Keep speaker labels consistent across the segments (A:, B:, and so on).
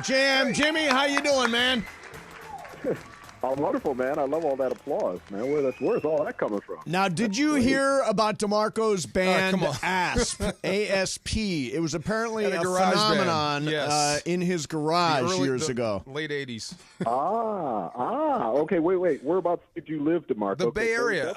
A: Jimmy Jam. Jimmy, how you doing, man?
B: I'm wonderful, man. I love all that applause, man. Where's all that coming from?
A: Now, did you hear about DeMarco's band, ASP? A-S-P. It was apparently a phenomenon in his garage years ago.
C: Late 80s.
B: Okay, wait. Whereabouts did you live, DeMarco?
C: The Bay Area.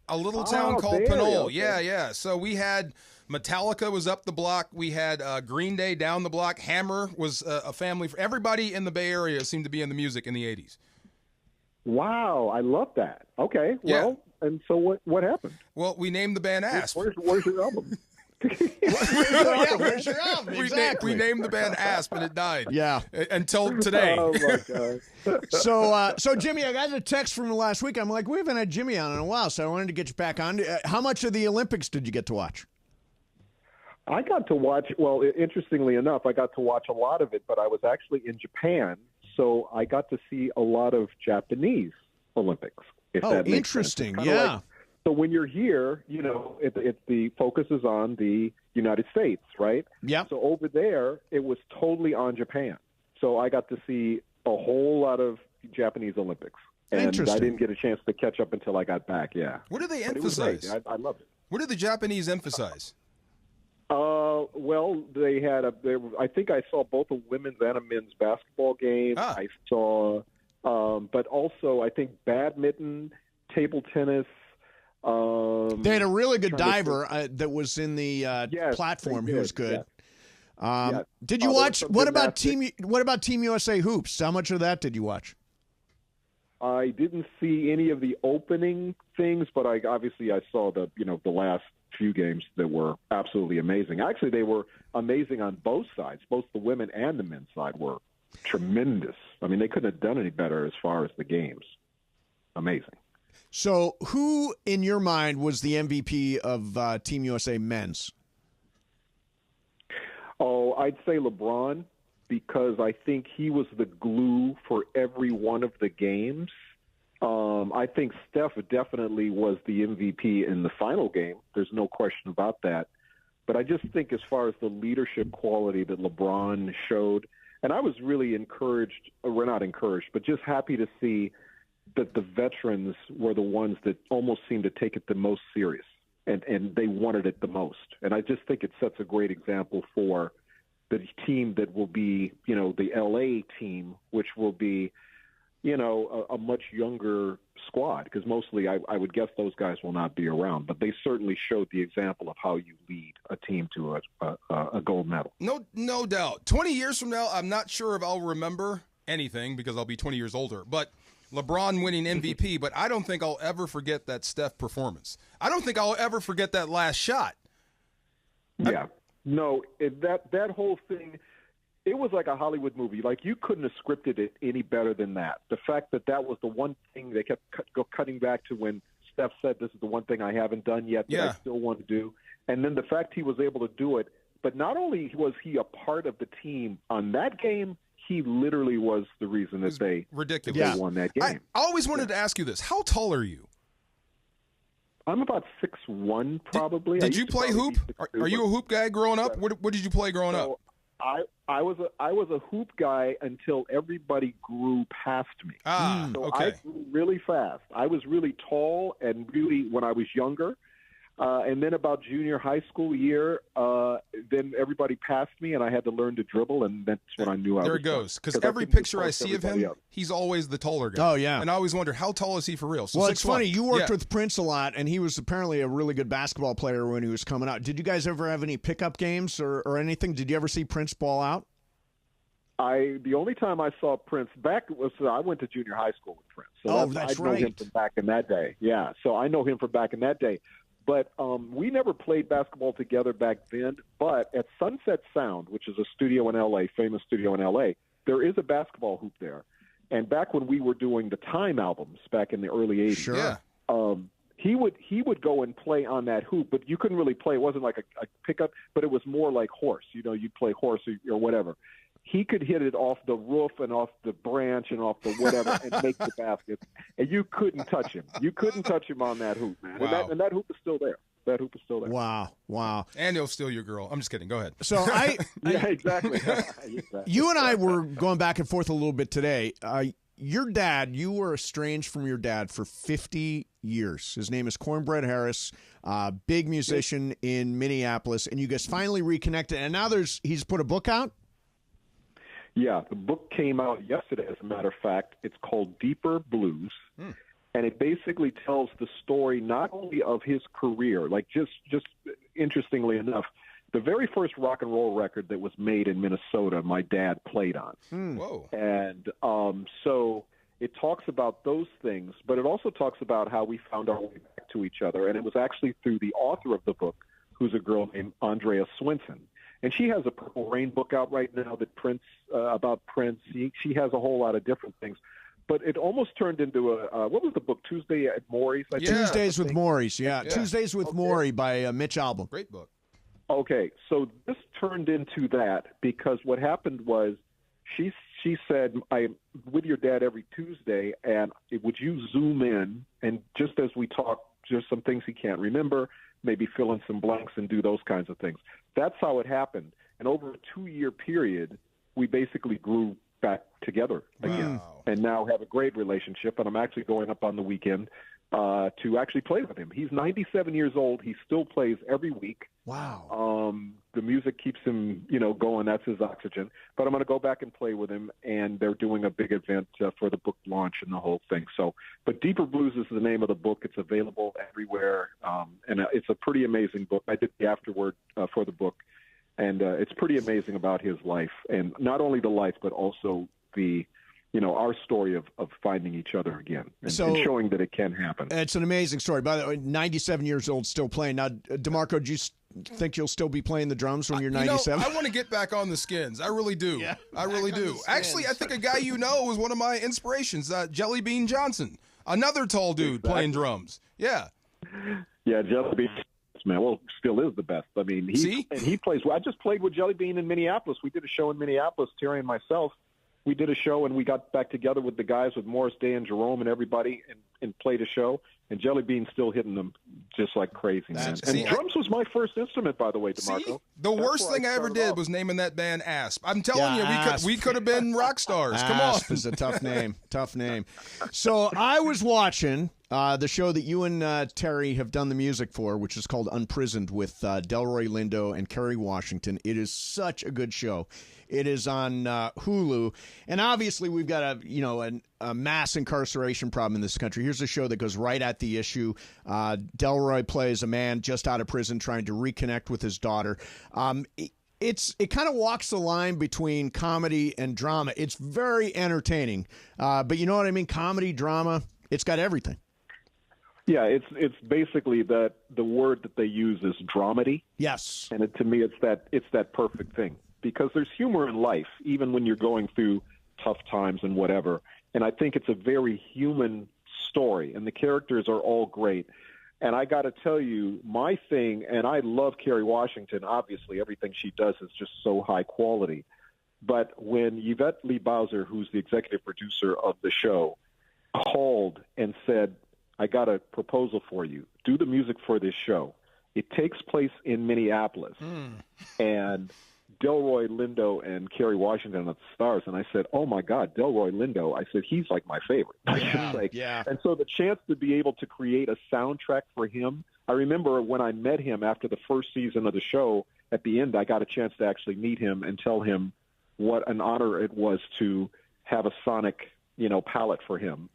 C: A little town called Pinole. Okay. Yeah. So we had Metallica was up the block. We had Green Day down the block. Hammer was a family. Everybody in the Bay Area seemed to be in the music in the 80s.
B: Wow, I love that. Okay, well, and so what happened?
C: Well, we named the band ASP.
B: Where's your album?
A: Where's your album? Exactly.
C: We named the band ASP, and it died.
A: Yeah.
C: Until today.
B: Oh, my God.
A: So Jimmy, I got a text from last week. I'm like, we haven't had Jimmy on in a while, so I wanted to get you back on. How much of the Olympics did you get to watch?
B: I got to watch, well, interestingly enough, I got to watch a lot of it, but I was actually in Japan, so I got to see a lot of Japanese Olympics. If that makes
A: interesting.
B: sense.
A: Yeah.
B: So when you're here, the focus is on the United States, right?
A: Yeah.
B: So over there, it was totally on Japan. So I got to see a whole lot of Japanese Olympics. And I didn't get a chance to catch up until I got back, yeah.
C: What do they emphasize?
B: It was great. I loved it.
C: What do the Japanese emphasize?
B: Well, they had I think I saw both a women's and a men's basketball game. I saw, but also I think badminton, table tennis.
A: They had a really good diver that was in the platform. He was good. Yeah. Did you watch? What about Team USA hoops? How much of that did you watch?
B: I didn't see any of the opening things, but I saw the last few games that were absolutely amazing. Actually, they were amazing on both sides. Both the women and the men's side were tremendous. I mean, they couldn't have done any better as far as the games. Amazing.
A: So who, in your mind, was the MVP of Team USA men's?
B: Oh, I'd say LeBron, because I think he was the glue for every one of the games. I think Steph definitely was the MVP in the final game. There's no question about that. But I just think as far as the leadership quality that LeBron showed, and I was really encouraged, or we're not encouraged, but just happy to see that the veterans were the ones that almost seemed to take it the most serious, and they wanted it the most. And I just think it sets a great example for the team that will be, the LA team, which will be, a much younger squad, because mostly I would guess those guys will not be around, but they certainly showed the example of how you lead a team to a gold medal.
C: No doubt. 20 years from now, I'm not sure if I'll remember anything because I'll be 20 years older, but LeBron winning MVP, but I don't think I'll ever forget that Steph performance. I don't think I'll ever forget that last shot.
B: Yeah. That whole thing, it was like a Hollywood movie. Like, you couldn't have scripted it any better than that. The fact that was the one thing they kept cutting back to when Steph said, this is the one thing I haven't done yet that I still want to do. And then the fact he was able to do it, but not only was he a part of the team on that game, he literally was the reason that they won that game.
C: I always wanted to ask you this. How tall are you?
B: I'm about 6'1", probably.
C: Did you play hoop? Are you a hoop guy growing up? What did you play growing up?
B: I was a hoop guy until everybody grew past me.
C: Okay.
B: I grew really fast. I was really tall and really when I was younger. And then about junior high school year, then everybody passed me, and I had to learn to dribble, and that's when I knew I was.
C: There it goes. Because every picture I see of him, he's always the taller guy.
A: Oh, yeah.
C: And I always wonder, how tall is he for real? So
A: well, it's funny. You worked with Prince a lot, and he was apparently a really good basketball player when he was coming out. Did you guys ever have any pickup games or anything? Did you ever see Prince ball out?
B: The only time I saw Prince I went to junior high school with Prince. So
A: that's
B: I know him from back in that day. Yeah, so I know him from back in that day. But we never played basketball together back then. But at Sunset Sound, which is a studio in L.A., famous studio in L.A., there is a basketball hoop there. And back when we were doing the Time albums back in the early 80s, he would go and play on that hoop, but you couldn't really play. It wasn't like a pickup, but it was more like horse. You'd play horse or whatever. He could hit it off the roof and off the branch and off the whatever and make the basket, and you couldn't touch him. You couldn't touch him on that hoop, man.
C: Wow.
B: And that hoop is still there. That hoop is still there.
A: Wow.
C: And he'll steal your girl. I'm just kidding. Go ahead.
A: So
B: yeah, exactly.
A: You and I were going back and forth a little bit today. Your dad, you were estranged from your dad for 50 years. His name is Cornbread Harris, big musician in Minneapolis, and you guys finally reconnected. And now he's put a book out?
B: Yeah, the book came out yesterday, as a matter of fact. It's called Deeper Blues. And it basically tells the story not only of his career, like just interestingly enough, the very first rock and roll record that was made in Minnesota, my dad played on.
C: Whoa.
B: And so it talks about those things, but it also talks about how we found our way back to each other. And it was actually through the author of the book, who's a girl named Andrea Swinson. And she has a Purple Rain book out right now that about Prince. She has a whole lot of different things. But it almost turned into what was the book? Tuesday at Maury's?
A: Tuesdays with Maury's, yeah. Tuesdays with Maury by Mitch Albom.
C: Great book.
B: Okay, so this turned into that because what happened was she said, I'm with your dad every Tuesday, and would you zoom in and just as we talk, just some things he can't remember, maybe fill in some blanks and do those kinds of things. That's how it happened. And over a 2-year period, we basically grew back together again.
C: Wow.
B: And now have a great relationship. And I'm actually going up on the weekend to actually play with him. He's 97 years old. He still plays every week.
A: Wow.
B: The music keeps him, going. That's his oxygen. But I'm going to go back and play with him, and they're doing a big event for the book launch and the whole thing. But Deeper Blues is the name of the book. It's available everywhere, and it's a pretty amazing book. I did the afterword for the book, and it's pretty amazing about his life, and not only the life, but also the our story of finding each other again and showing that it can happen.
A: It's an amazing story. By the way, 97 years old, still playing. Now, DeMarco, do you think you'll still be playing the drums when you're 97?
C: I want to get back on the Skins. I really do.
A: Yeah,
C: I really do. Actually, I think a guy was one of my inspirations, Jelly Bean Johnson, another tall dude playing drums. Yeah.
B: Yeah, Jelly Bean, man, well, still is the best. I mean, he plays. I just played with Jelly Bean in Minneapolis. We did a show in Minneapolis, Terry and myself. We did a show, and we got back together with the guys, with Morris Day and Jerome and everybody, and played a show. And Jelly Bean's still hitting them just like crazy, man. And drums was my first instrument, by the way, DeMarco.
C: The worst thing I ever did was naming that band Asp. I'm telling you, we could have been rock stars. Come on.
A: Asp is a tough name. Tough name. So I was watching the show that you and Terry have done the music for, which is called UnPrisoned, with Delroy Lindo and Kerry Washington. It is such a good show. It is on Hulu, and obviously we've got a mass incarceration problem in this country. Here's a show that goes right at the issue. Delroy plays a man just out of prison trying to reconnect with his daughter. It kind of walks the line between comedy and drama. It's very entertaining, but you know what I mean? Comedy, drama, it's got everything.
B: Yeah, it's basically that the word that they use is dramedy.
A: Yes,
B: and to me, it's that perfect thing. Because there's humor in life, even when you're going through tough times and whatever. And I think it's a very human story, and the characters are all great. And I got to tell you, my thing, and I love Kerry Washington, obviously, everything she does is just so high quality. But when Yvette Lee Bowser, who's the executive producer of the show, called and said, I got a proposal for you. Do the music for this show. It takes place in Minneapolis. And Delroy Lindo and Kerry Washington are the stars, and I said, "Oh my God, Delroy Lindo!" I said, "He's like my favorite."
A: Yeah.
B: And so the chance to be able to create a soundtrack for him. I remember when I met him after the first season of the show. At the end, I got a chance to actually meet him and tell him what an honor it was to have a sonic, palette for him,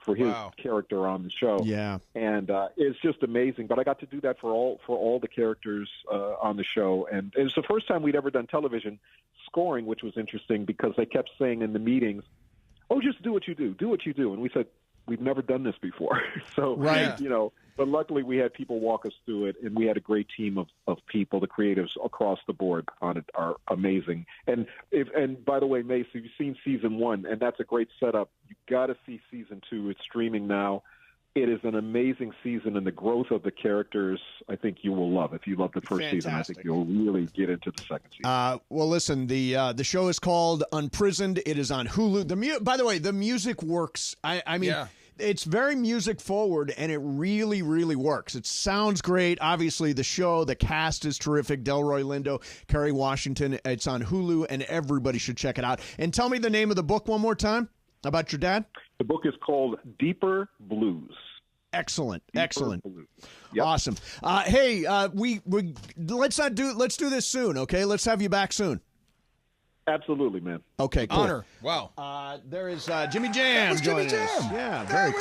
B: for his character on the show.
A: Yeah.
B: And it's just amazing. But I got to do that for all the characters on the show. And it was the first time we'd ever done television scoring, which was interesting because they kept saying in the meetings, "Oh, just do what you do. Do what you do." And we said, "We've never done this before." So, but luckily we had people walk us through it, and we had a great team of people. The creatives across the board on it are amazing. And by the way, Mace, if you've seen season 1, and that's a great setup, you got to see season 2. It's streaming now. It is an amazing season, and the growth of the characters, I think you will love. If you love the first season, I think you'll really get into the second season.
A: Well, listen, the show is called UnPrisoned. It is on Hulu. By the way, the music works. I mean, it's very music forward, and it really, really works. It sounds great. Obviously, the show, the cast is terrific. Delroy Lindo, Kerry Washington. It's on Hulu, and everybody should check it out. And tell me the name of the book one more time about your dad.
B: The book is called Deeper Blues.
A: Excellent,
B: Deeper
A: excellent,
B: Blues. Yep.
A: Awesome. Hey, let's do this soon. Okay, let's have you back soon.
B: Absolutely, man.
A: Okay, cool.
C: Honor. Wow.
A: There is Jimmy Jam joining us. Yeah, very cool.